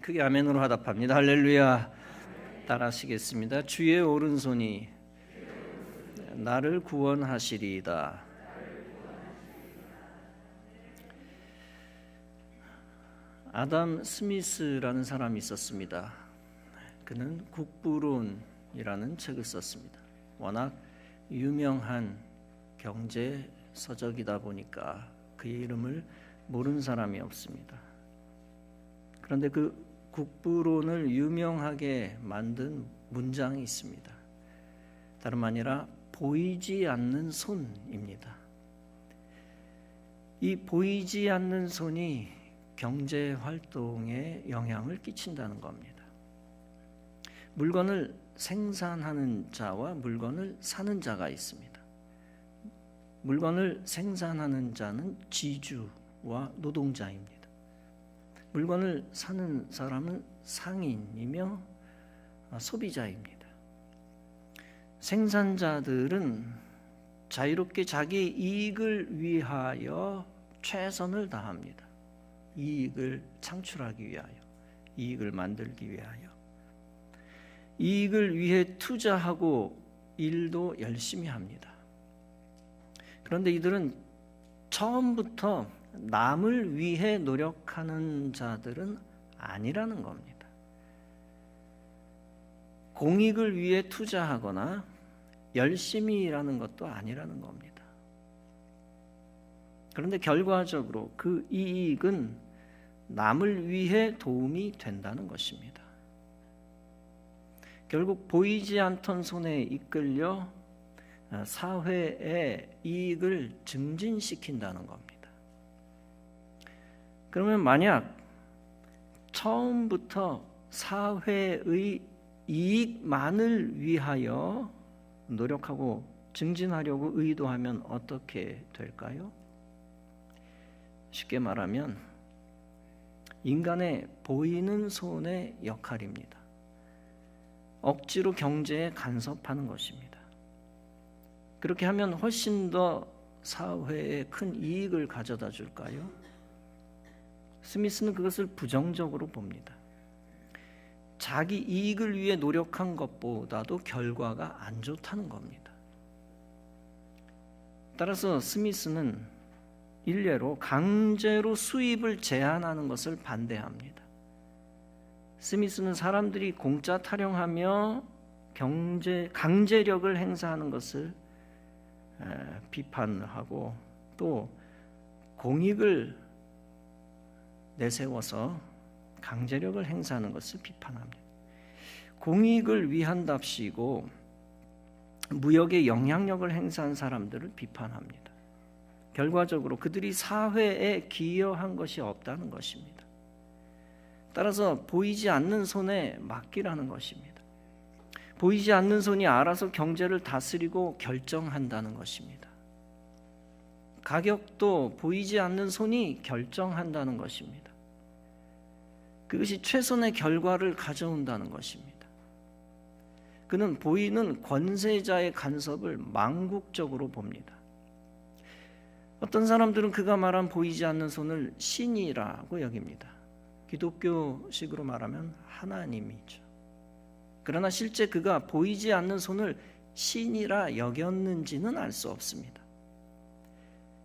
크게 아멘으로 화답합니다. 할렐루야. 따라하시겠습니다. 주의 오른손이 나를 구원하시리이다. 아담 스미스라는 사람이 있었습니다. 그는 국부론이라는 책을 썼습니다. 워낙 유명한 경제 서적이다 보니까 그의 이름을 모르는 사람이 없습니다. 그런데 그 국부론을 유명하게 만든 문장이 있습니다. 다름 아니라 보이지 않는 손입니다. 이 보이지 않는 손이 경제 활동에 영향을 끼친다는 겁니다. 물건을 생산하는 자와 물건을 사는 자가 있습니다. 물건을 생산하는 자는 지주와 노동자입니다. 물건을 사는 사람은 상인이며 소비자입니다. 생산자들은 자유롭게 자기 이익을 위하여 최선을 다합니다. 이익을 창출하기 위하여, 이익을 만들기 위하여. 이익을 위해 투자하고 일도 열심히 합니다. 그런데 이들은 처음부터 남을 위해 노력하는 자들은 아니라는 겁니다. 공익을 위해 투자하거나 열심히 일하는 것도 아니라는 겁니다. 그런데 결과적으로 그 이익은 남을 위해 도움이 된다는 것입니다. 결국 보이지 않던 손에 이끌려 사회의 이익을 증진시킨다는 겁니다. 그러면 만약 처음부터 사회의 이익만을 위하여 노력하고 증진하려고 의도하면 어떻게 될까요? 쉽게 말하면 인간의 보이는 손의 역할입니다. 억지로 경제에 간섭하는 것입니다. 그렇게 하면 훨씬 더 사회에 큰 이익을 가져다 줄까요? 스미스는 그것을 부정적으로 봅니다. 자기 이익을 위해 노력한 것보다도 결과가 안 좋다는 겁니다. 따라서 스미스는 일례로 강제로 수입을 제한하는 것을 반대합니다. 스미스는 사람들이 공짜 타령하며 강제력을 행사하는 것을 비판하고 또 공익을 내세워서 강제력을 행사하는 것을 비판합니다. 공익을 위한답시고 무역에 영향력을 행사한 사람들을 비판합니다. 결과적으로 그들이 사회에 기여한 것이 없다는 것입니다. 따라서 보이지 않는 손에 맡기라는 것입니다. 보이지 않는 손이 알아서 경제를 다스리고 결정한다는 것입니다. 가격도 보이지 않는 손이 결정한다는 것입니다. 그것이 최선의 결과를 가져온다는 것입니다. 그는 보이는 권세자의 간섭을 망국적으로 봅니다. 어떤 사람들은 그가 말한 보이지 않는 손을 신이라고 여깁니다. 기독교식으로 말하면 하나님이죠. 그러나 실제 그가 보이지 않는 손을 신이라 여겼는지는 알 수 없습니다.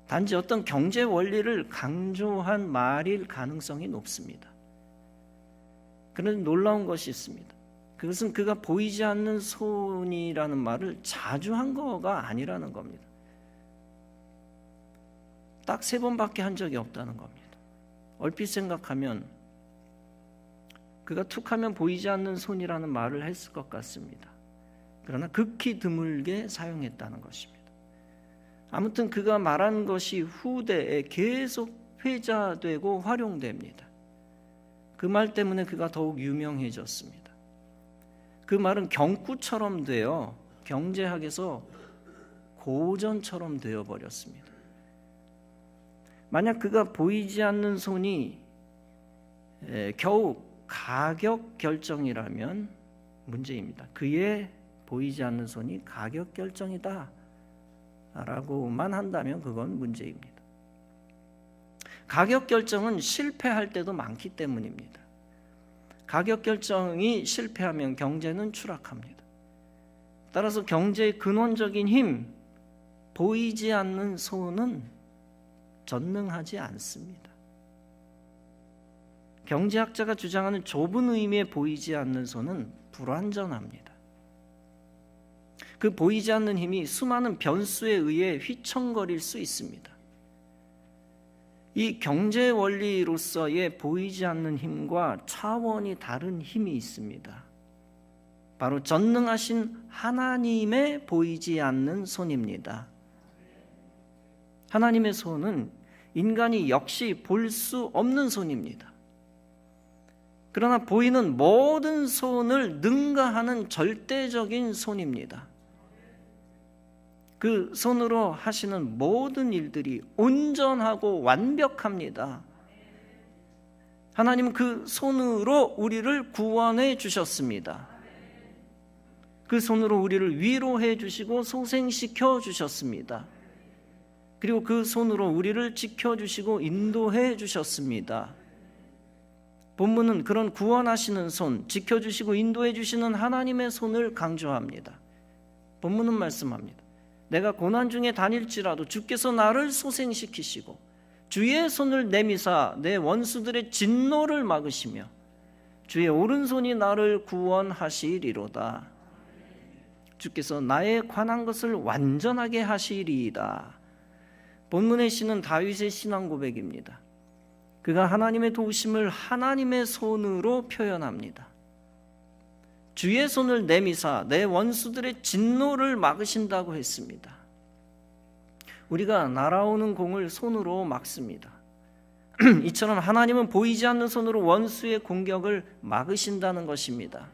단지 어떤 경제 원리를 강조한 말일 가능성이 높습니다. 그런데 놀라운 것이 있습니다. 그것은 그가 보이지 않는 손이라는 말을 자주 한 거가 아니라는 겁니다. 딱 3번밖에 한 적이 없다는 겁니다. 얼핏 생각하면 그가 툭하면 보이지 않는 손이라는 말을 했을 것 같습니다. 그러나 극히 드물게 사용했다는 것입니다. 아무튼 그가 말한 것이 후대에 계속 회자되고 활용됩니다. 그 말 때문에 그가 더욱 유명해졌습니다. 그 말은 경구처럼 되어 경제학에서 고전처럼 되어버렸습니다. 만약 그가 보이지 않는 손이 겨우 가격 결정이라면 문제입니다. 그의 보이지 않는 손이 가격 결정이다 라고만 한다면 그건 문제입니다. 가격 결정은 실패할 때도 많기 때문입니다. 가격 결정이 실패하면 경제는 추락합니다. 따라서 경제의 근원적인 힘, 보이지 않는 손은 전능하지 않습니다. 경제학자가 주장하는 좁은 의미의 보이지 않는 손은 불완전합니다. 그 보이지 않는 힘이 수많은 변수에 의해 휘청거릴 수 있습니다. 이 경제 원리로서의 보이지 않는 힘과 차원이 다른 힘이 있습니다. 바로 전능하신 하나님의 보이지 않는 손입니다. 하나님의 손은 인간이 역시 볼 수 없는 손입니다. 그러나 보이는 모든 손을 능가하는 절대적인 손입니다. 그 손으로 하시는 모든 일들이 온전하고 완벽합니다. 하나님은 그 손으로 우리를 구원해 주셨습니다. 그 손으로 우리를 위로해 주시고 소생시켜 주셨습니다. 그리고 그 손으로 우리를 지켜주시고 인도해 주셨습니다. 본문은 그런 구원하시는 손, 지켜주시고 인도해 주시는 하나님의 손을 강조합니다. 본문은 말씀합니다. 내가 고난 중에 다닐지라도 주께서 나를 소생시키시고 주의 손을 내미사 내 원수들의 진노를 막으시며 주의 오른손이 나를 구원하시리로다. 주께서 나에 관한 것을 완전하게 하시리이다. 본문의 시는 다윗의 신앙 고백입니다. 그가 하나님의 도우심을 하나님의 손으로 표현합니다. 주의 손을 내미사 내 원수들의 진노를 막으신다고 했습니다. 우리가 날아오는 공을 손으로 막습니다. 이처럼 하나님은 보이지 않는 손으로 원수의 공격을 막으신다는 것입니다.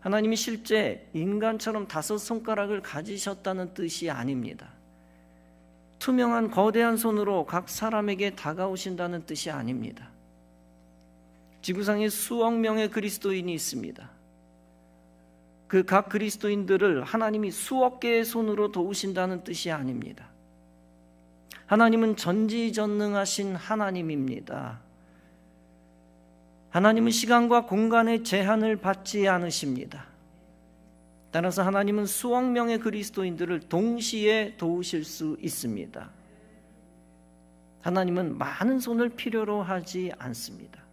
하나님이 실제 인간처럼 5손가락을 가지셨다는 뜻이 아닙니다. 투명한 거대한 손으로 각 사람에게 다가오신다는 뜻이 아닙니다. 지구상에 수억 명의 그리스도인이 있습니다. 그 각 그리스도인들을 하나님이 수억 개의 손으로 도우신다는 뜻이 아닙니다. 하나님은 전지전능하신 하나님입니다. 하나님은 시간과 공간의 제한을 받지 않으십니다. 따라서 하나님은 수억 명의 그리스도인들을 동시에 도우실 수 있습니다. 하나님은 많은 손을 필요로 하지 않습니다.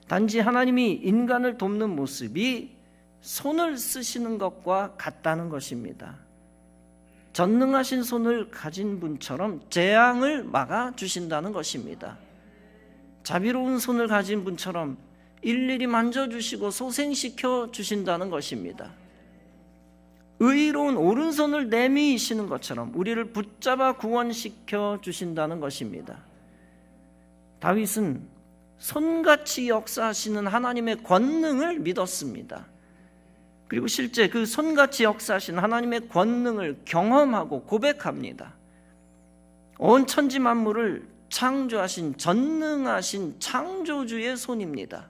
단지 하나님이 인간을 돕는 모습이 손을 쓰시는 것과 같다는 것입니다. 전능하신 손을 가진 분처럼 재앙을 막아주신다는 것입니다. 자비로운 손을 가진 분처럼 일일이 만져주시고 소생시켜 주신다는 것입니다. 의로운 오른손을 내미시는 것처럼 우리를 붙잡아 구원시켜 주신다는 것입니다. 다윗은 손같이 역사하시는 하나님의 권능을 믿었습니다. 그리고 실제 그 손같이 역사하신 하나님의 권능을 경험하고 고백합니다. 온 천지 만물을 창조하신 전능하신 창조주의 손입니다.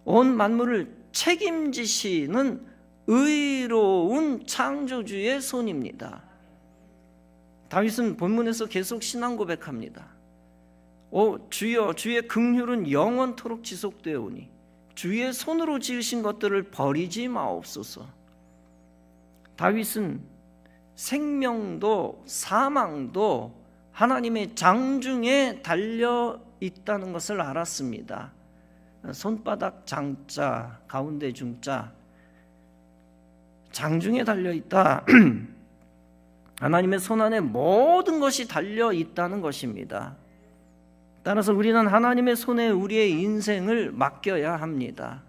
온 만물을 책임지시는 의로운 창조주의 손입니다. 다윗은 본문에서 계속 신앙 고백합니다. 주여, 주의 긍휼은 영원토록 지속되오니 주의 손으로 지으신 것들을 버리지 마옵소서. 다윗은 생명도 사망도 하나님의 장중에 달려 있다는 것을 알았습니다. 손바닥 장자, 가운데 중자, 장중에 달려 있다. 하나님의 손 안에 모든 것이 달려 있다는 것입니다. 따라서 우리는 하나님의 손에 우리의 인생을 맡겨야 합니다.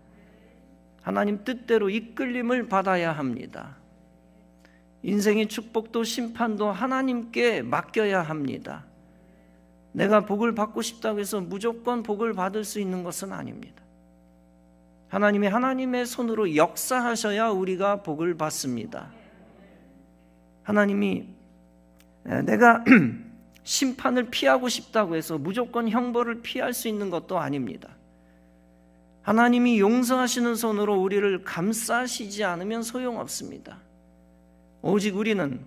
하나님 뜻대로 이끌림을 받아야 합니다. 인생의 축복도 심판도 하나님께 맡겨야 합니다. 내가 복을 받고 싶다고 해서 무조건 복을 받을 수 있는 것은 아닙니다. 하나님이 하나님의 손으로 역사하셔야 우리가 복을 받습니다. 하나님이 내가 심판을 피하고 싶다고 해서 무조건 형벌을 피할 수 있는 것도 아닙니다. 하나님이 용서하시는 손으로 우리를 감싸시지 않으면 소용없습니다. 오직 우리는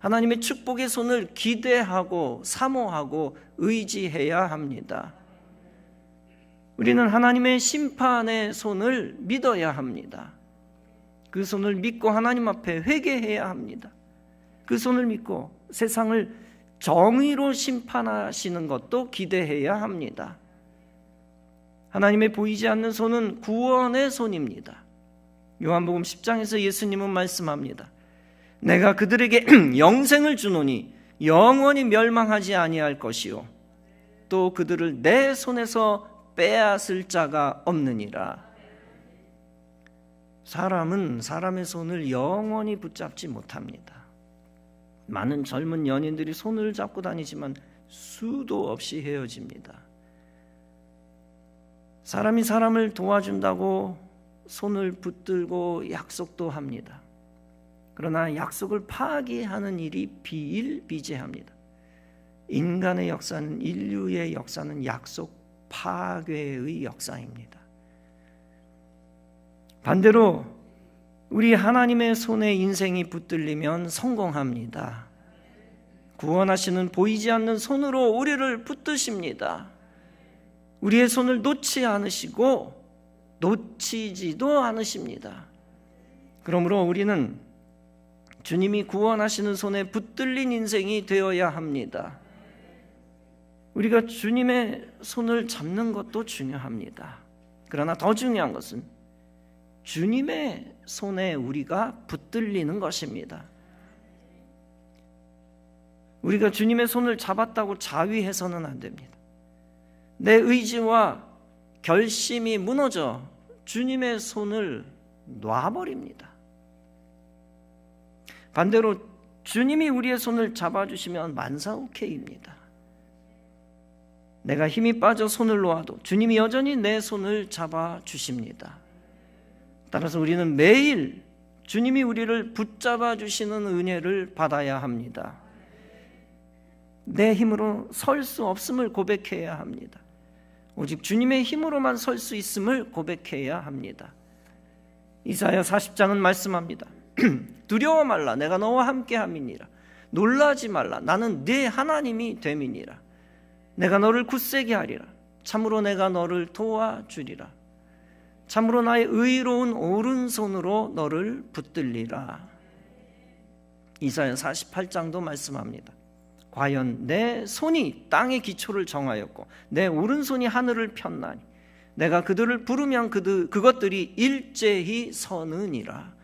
하나님의 축복의 손을 기대하고 사모하고 의지해야 합니다. 우리는 하나님의 심판의 손을 믿어야 합니다. 그 손을 믿고 하나님 앞에 회개해야 합니다. 그 손을 믿고 세상을 정의로 심판하시는 것도 기대해야 합니다. 하나님의 보이지 않는 손은 구원의 손입니다. 요한복음 10장에서 예수님은 말씀합니다. 내가 그들에게 영생을 주노니 영원히 멸망하지 아니할 것이요 또 그들을 내 손에서 빼앗을 자가 없느니라. 사람은 사람의 손을 영원히 붙잡지 못합니다. 많은 젊은 연인들이 손을 잡고 다니지만 수도 없이 헤어집니다. 사람이 사람을 도와준다고 손을 붙들고 약속도 합니다. 그러나 약속을 파기하는 일이 비일비재합니다. 인간의 역사는, 인류의 역사는 약속 파괴의 역사입니다. 반대로 우리 하나님의 손에 인생이 붙들리면 성공합니다. 구원하시는 보이지 않는 손으로 우리를 붙드십니다. 우리의 손을 놓지 않으시고 놓치지도 않으십니다. 그러므로 우리는 주님이 구원하시는 손에 붙들린 인생이 되어야 합니다. 우리가 주님의 손을 잡는 것도 중요합니다. 그러나 더 중요한 것은 주님의 손에 우리가 붙들리는 것입니다. 우리가 주님의 손을 잡았다고 자위해서는 안 됩니다. 내 의지와 결심이 무너져 주님의 손을 놔버립니다. 반대로 주님이 우리의 손을 잡아주시면 만사오케이입니다. 내가 힘이 빠져 손을 놓아도 주님이 여전히 내 손을 잡아주십니다. 따라서 우리는 매일 주님이 우리를 붙잡아 주시는 은혜를 받아야 합니다. 내 힘으로 설 수 없음을 고백해야 합니다. 오직 주님의 힘으로만 설 수 있음을 고백해야 합니다. 이사야 40장은 말씀합니다. 두려워 말라, 내가 너와 함께 함이니라. 놀라지 말라, 나는 네 하나님이 됨이니라. 내가 너를 굳세게 하리라. 참으로 내가 너를 도와주리라. 참으로 나의 의로운 오른손으로 너를 붙들리라. 이사야 48장도 말씀합니다. 과연 내 손이 땅의 기초를 정하였고 내 오른손이 하늘을 폈나니 내가 그들을 부르면 그것들이 일제히 서느니라.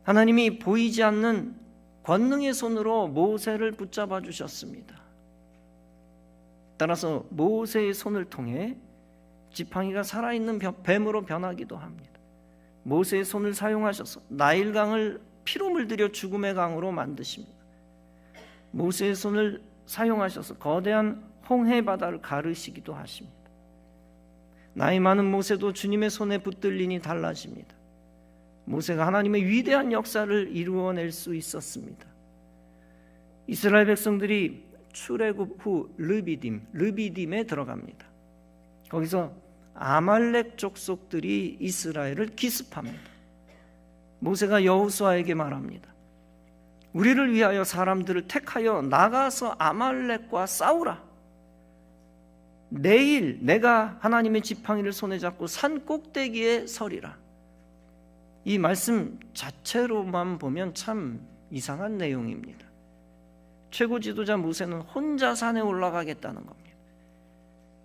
하나님이 보이지 않는 권능의 손으로 모세를 붙잡아 주셨습니다. 따라서 모세의 손을 통해 지팡이가 살아있는 뱀으로 변하기도 합니다. 모세의 손을 사용하셔서 나일강을 피로 물들여 죽음의 강으로 만드십니다. 모세의 손을 사용하셔서 거대한 홍해 바다를 가르시기도 하십니다. 나이 많은 모세도 주님의 손에 붙들리니 달라집니다. 모세가 하나님의 위대한 역사를 이루어낼 수 있었습니다. 이스라엘 백성들이 출애굽 후 르비딤에 들어갑니다. 거기서 아말렉 족속들이 이스라엘을 기습합니다. 모세가 여호수아에게 말합니다. 우리를 위하여 사람들을 택하여 나가서 아말렉과 싸우라. 내일 내가 하나님의 지팡이를 손에 잡고 산 꼭대기에 서리라. 이 말씀 자체로만 보면 참 이상한 내용입니다. 최고 지도자 모세는 혼자 산에 올라가겠다는 겁니다.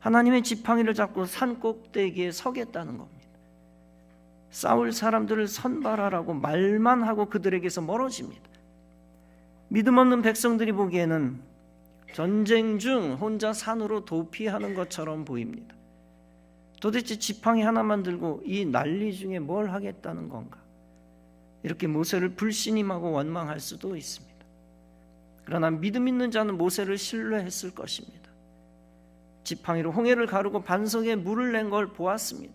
하나님의 지팡이를 잡고 산 꼭대기에 서겠다는 겁니다. 싸울 사람들을 선발하라고 말만 하고 그들에게서 멀어집니다. 믿음 없는 백성들이 보기에는 전쟁 중 혼자 산으로 도피하는 것처럼 보입니다. 도대체 지팡이 하나만 들고 이 난리 중에 뭘 하겠다는 건가? 이렇게 모세를 불신임하고 원망할 수도 있습니다. 그러나 믿음 있는 자는 모세를 신뢰했을 것입니다. 지팡이로 홍해를 가르고 반석에 물을 낸 걸 보았습니다.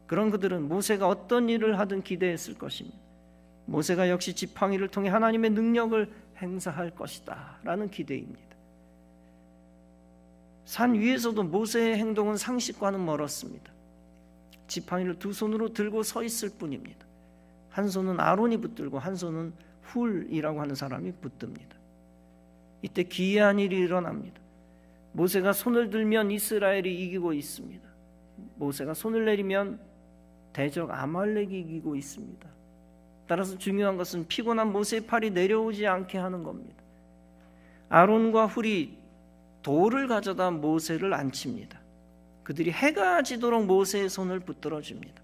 그런 그들은 모세가 어떤 일을 하든 기대했을 것입니다. 모세가 역시 지팡이를 통해 하나님의 능력을 행사할 것이다 라는 기대입니다. 산 위에서도 모세의 행동은 상식과는 멀었습니다. 지팡이를 두 손으로 들고 서 있을 뿐입니다. 한 손은 아론이 붙들고 한 손은 훌이라고 하는 사람이 붙듭니다. 이때 기이한 일이 일어납니다. 모세가 손을 들면 이스라엘이 이기고 있습니다. 모세가 손을 내리면 대적 아말렉이 이기고 있습니다. 따라서 중요한 것은 피곤한 모세의 팔이 내려오지 않게 하는 겁니다. 아론과 훌이 돌을 가져다 모세를 앉힙니다. 그들이 해가 지도록 모세의 손을 붙들어 줍니다.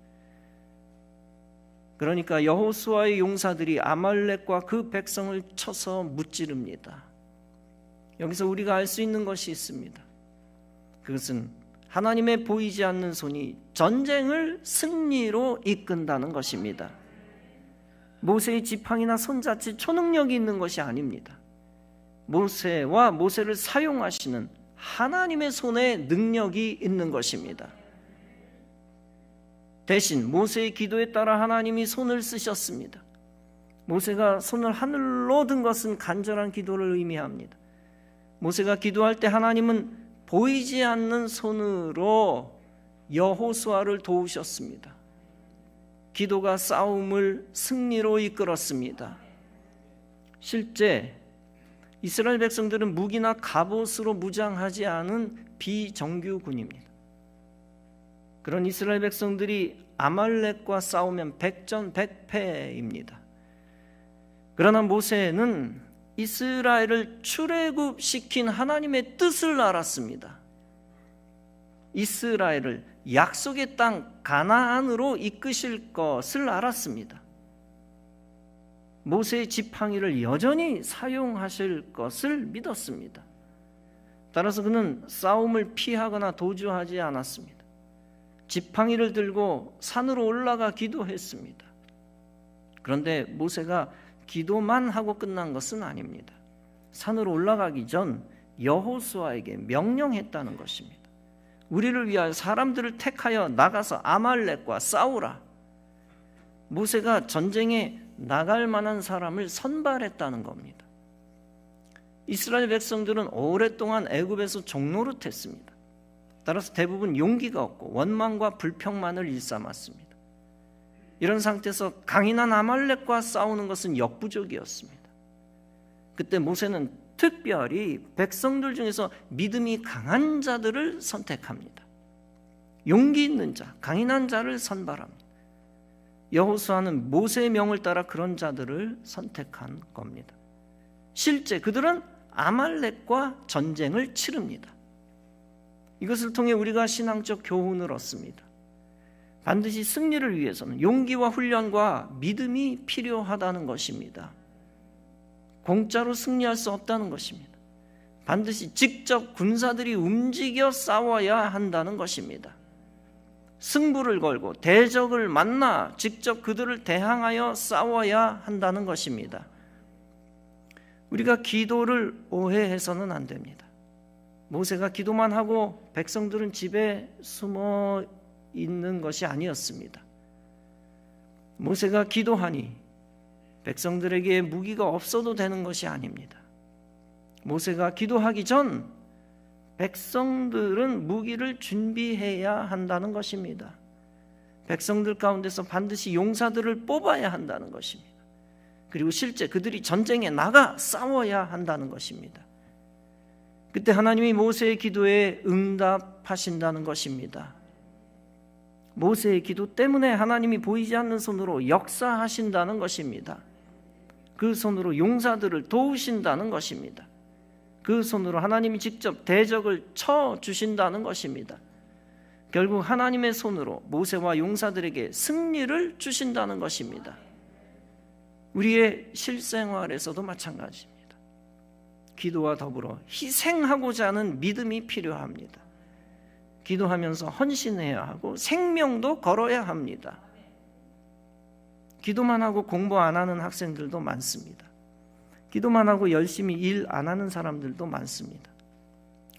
그러니까 여호수아의 용사들이 아말렉과 그 백성을 쳐서 무찌릅니다. 여기서 우리가 알 수 있는 것이 있습니다. 그것은 하나님의 보이지 않는 손이 전쟁을 승리로 이끈다는 것입니다. 모세의 지팡이나 손 자체 초능력이 있는 것이 아닙니다. 모세와 모세를 사용하시는 하나님의 손에 능력이 있는 것입니다. 대신 모세의 기도에 따라 하나님이 손을 쓰셨습니다. 모세가 손을 하늘로 든 것은 간절한 기도를 의미합니다. 모세가 기도할 때 하나님은 보이지 않는 손으로 여호수아를 도우셨습니다. 기도가 싸움을 승리로 이끌었습니다. 실제 이스라엘 백성들은 무기나 갑옷으로 무장하지 않은 비정규군입니다. 그런 이스라엘 백성들이 아말렉과 싸우면 백전백패입니다. 그러나 모세는 이스라엘을 출애굽시킨 하나님의 뜻을 알았습니다. 이스라엘을 약속의 땅 가나안으로 이끄실 것을 알았습니다. 모세의 지팡이를 여전히 사용하실 것을 믿었습니다. 따라서 그는 싸움을 피하거나 도주하지 않았습니다. 지팡이를 들고 산으로 올라가 기도했습니다. 그런데 모세가 기도만 하고 끝난 것은 아닙니다. 산으로 올라가기 전 여호수아에게 명령했다는 것입니다. 우리를 위하여 사람들을 택하여 나가서 아말렉과 싸우라. 모세가 전쟁에 나갈 만한 사람을 선발했다는 겁니다. 이스라엘 백성들은 오랫동안 애굽에서 종노릇했습니다. 따라서 대부분 용기가 없고 원망과 불평만을 일삼았습니다. 이런 상태에서 강인한 아말렉과 싸우는 것은 역부족이었습니다. 그때 모세는 특별히 백성들 중에서 믿음이 강한 자들을 선택합니다. 용기 있는 자, 강인한 자를 선발합니다. 여호수아는 모세의 명을 따라 그런 자들을 선택한 겁니다. 실제 그들은 아말렉과 전쟁을 치릅니다. 이것을 통해 우리가 신앙적 교훈을 얻습니다. 반드시 승리를 위해서는 용기와 훈련과 믿음이 필요하다는 것입니다. 공짜로 승리할 수 없다는 것입니다. 반드시 직접 군사들이 움직여 싸워야 한다는 것입니다. 승부를 걸고 대적을 만나 직접 그들을 대항하여 싸워야 한다는 것입니다. 우리가 기도를 오해해서는 안 됩니다. 모세가 기도만 하고 백성들은 집에 숨어 있는 것이 아니었습니다. 모세가 기도하니 백성들에게 무기가 없어도 되는 것이 아닙니다. 모세가 기도하기 전 백성들은 무기를 준비해야 한다는 것입니다. 백성들 가운데서 반드시 용사들을 뽑아야 한다는 것입니다. 그리고 실제 그들이 전쟁에 나가 싸워야 한다는 것입니다. 그때 하나님이 모세의 기도에 응답하신다는 것입니다. 모세의 기도 때문에 하나님이 보이지 않는 손으로 역사하신다는 것입니다. 그 손으로 용사들을 도우신다는 것입니다. 그 손으로 하나님이 직접 대적을 쳐주신다는 것입니다. 결국 하나님의 손으로 모세와 용사들에게 승리를 주신다는 것입니다. 우리의 실생활에서도 마찬가지입니다. 기도와 더불어 희생하고자 하는 믿음이 필요합니다. 기도하면서 헌신해야 하고 생명도 걸어야 합니다. 기도만 하고 공부 안 하는 학생들도 많습니다. 기도만 하고 열심히 일 안 하는 사람들도 많습니다.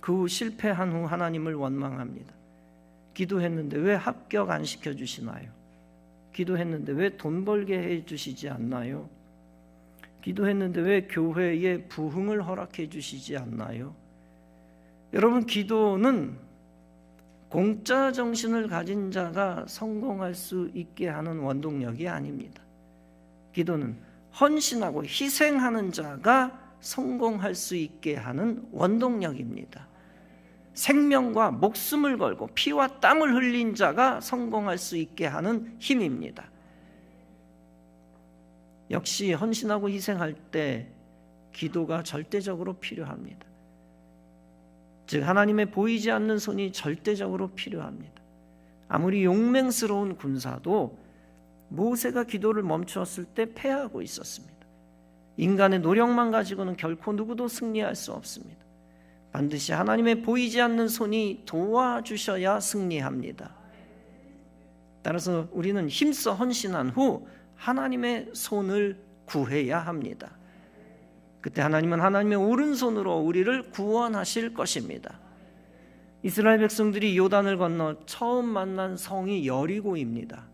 그 후 실패한 후 하나님을 원망합니다. 기도했는데 왜 합격 안 시켜주시나요? 기도했는데 왜 돈 벌게 해주시지 않나요? 기도했는데 왜 교회에 부흥을 허락해 주시지 않나요? 여러분, 기도는 공짜 정신을 가진 자가 성공할 수 있게 하는 원동력이 아닙니다. 기도는 헌신하고 희생하는 자가 성공할 수 있게 하는 원동력입니다. 생명과 목숨을 걸고 피와 땀을 흘린 자가 성공할 수 있게 하는 힘입니다. 역시 헌신하고 희생할 때 기도가 절대적으로 필요합니다. 즉 하나님의 보이지 않는 손이 절대적으로 필요합니다. 아무리 용맹스러운 군사도 모세가 기도를 멈추었을 때 패하고 있었습니다. 인간의 노력만 가지고는 결코 누구도 승리할 수 없습니다. 반드시 하나님의 보이지 않는 손이 도와주셔야 승리합니다. 따라서 우리는 힘써 헌신한 후 하나님의 손을 구해야 합니다. 그때 하나님은 하나님의 오른손으로 우리를 구원하실 것입니다. 이스라엘 백성들이 요단을 건너 처음 만난 성이 여리고입니다.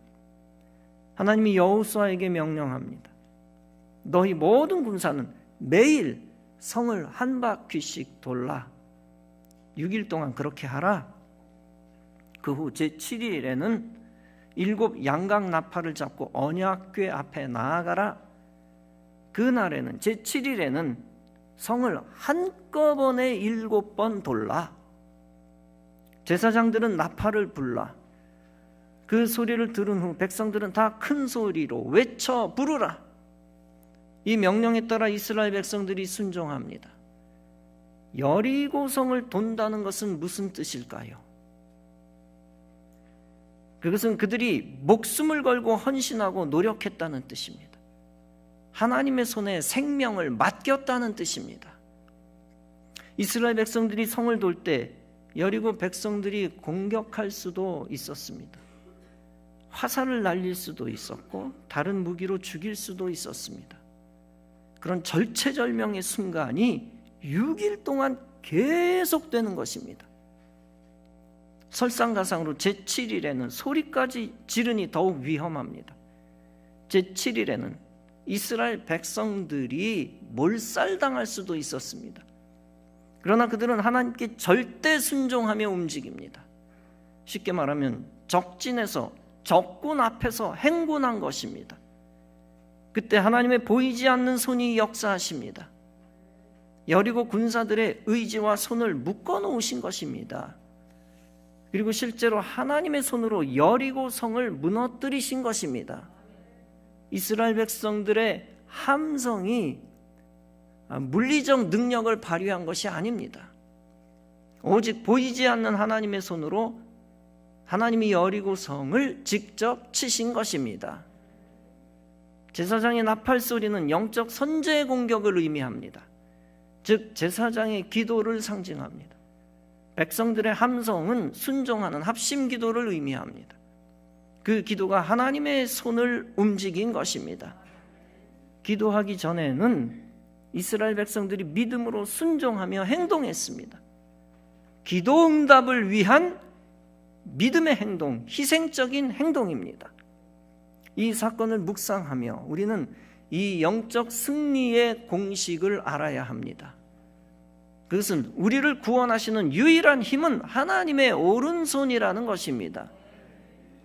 하나님이 여호수아에게 명령합니다. 너희 모든 군사는 매일 성을 한 바퀴씩 돌라. 6일 동안 그렇게 하라. 그 후 제7일에는 7 양각 나팔을 잡고 언약궤 앞에 나아가라. 그날에는 제7일에는 성을 한꺼번에 7번 돌라. 제사장들은 나팔을 불라. 그 소리를 들은 후 백성들은 다 큰 소리로 외쳐 부르라. 이 명령에 따라 이스라엘 백성들이 순종합니다. 여리고성을 돈다는 것은 무슨 뜻일까요? 그것은 그들이 목숨을 걸고 헌신하고 노력했다는 뜻입니다. 하나님의 손에 생명을 맡겼다는 뜻입니다. 이스라엘 백성들이 성을 돌 때 여리고 백성들이 공격할 수도 있었습니다. 화살을 날릴 수도 있었고 다른 무기로 죽일 수도 있었습니다. 그런 절체절명의 순간이 6일 동안 계속되는 것입니다. 설상가상으로 제7일에는 소리까지 지르니 더욱 위험합니다. 제7일에는 이스라엘 백성들이 몰살당할 수도 있었습니다. 그러나 그들은 하나님께 절대 순종하며 움직입니다. 쉽게 말하면 적진에서 적군 앞에서 행군한 것입니다. 그때 하나님의 보이지 않는 손이 역사하십니다. 여리고 군사들의 의지와 손을 묶어 놓으신 것입니다. 그리고 실제로 하나님의 손으로 여리고 성을 무너뜨리신 것입니다. 이스라엘 백성들의 함성이 물리적 능력을 발휘한 것이 아닙니다. 오직 보이지 않는 하나님의 손으로 하나님이 여리고 성을 직접 치신 것입니다. 제사장의 나팔 소리는 영적 선제의 공격을 의미합니다. 즉 제사장의 기도를 상징합니다. 백성들의 함성은 순종하는 합심 기도를 의미합니다. 그 기도가 하나님의 손을 움직인 것입니다. 기도하기 전에는 이스라엘 백성들이 믿음으로 순종하며 행동했습니다. 기도 응답을 위한 믿음의 행동, 희생적인 행동입니다. 이 사건을 묵상하며 우리는 이 영적 승리의 공식을 알아야 합니다. 그것은 우리를 구원하시는 유일한 힘은 하나님의 오른손이라는 것입니다.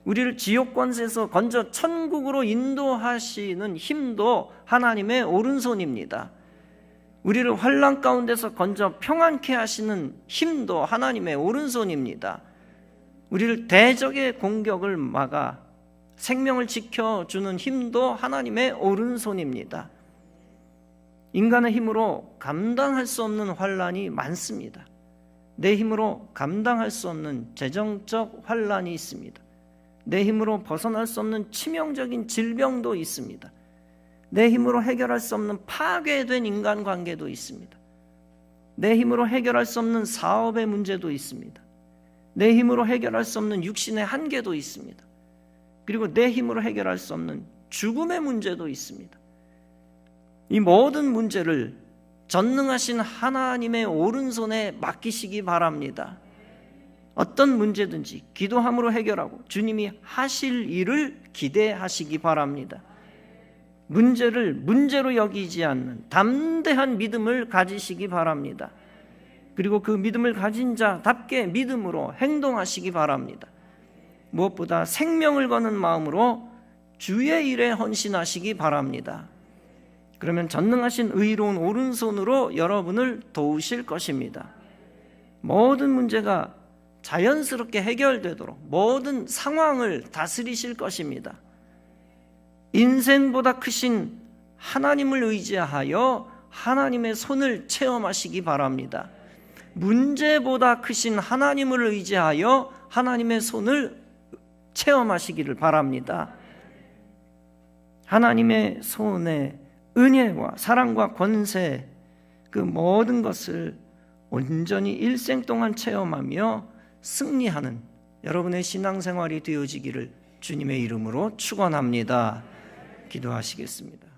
우리를 지옥 권세에서 건져 천국으로 인도하시는 힘도 하나님의 오른손입니다. 우리를 환난 가운데서 건져 평안케 하시는 힘도 하나님의 오른손입니다. 우리를 대적의 공격을 막아 생명을 지켜주는 힘도 하나님의 오른손입니다. 인간의 힘으로 감당할 수 없는 환난이 많습니다. 내 힘으로 감당할 수 없는 재정적 환난이 있습니다. 내 힘으로 벗어날 수 없는 치명적인 질병도 있습니다. 내 힘으로 해결할 수 없는 파괴된 인간관계도 있습니다. 내 힘으로 해결할 수 없는 사업의 문제도 있습니다. 내 힘으로 해결할 수 없는 육신의 한계도 있습니다. 그리고 내 힘으로 해결할 수 없는 죽음의 문제도 있습니다. 이 모든 문제를 전능하신 하나님의 오른손에 맡기시기 바랍니다. 어떤 문제든지 기도함으로 해결하고 주님이 하실 일을 기대하시기 바랍니다. 문제를 문제로 여기지 않는 담대한 믿음을 가지시기 바랍니다. 그리고 그 믿음을 가진 자답게 믿음으로 행동하시기 바랍니다. 무엇보다 생명을 거는 마음으로 주의 일에 헌신하시기 바랍니다. 그러면 전능하신 의로운 오른손으로 여러분을 도우실 것입니다. 모든 문제가 자연스럽게 해결되도록 모든 상황을 다스리실 것입니다. 인생보다 크신 하나님을 의지하여 하나님의 손을 체험하시기 바랍니다. 문제보다 크신 하나님을 의지하여 하나님의 손을 체험하시기를 바랍니다. 하나님의 손의 은혜와 사랑과 권세, 그 모든 것을 온전히 일생 동안 체험하며 승리하는 여러분의 신앙생활이 되어지기를 주님의 이름으로 축원합니다. 기도하시겠습니다.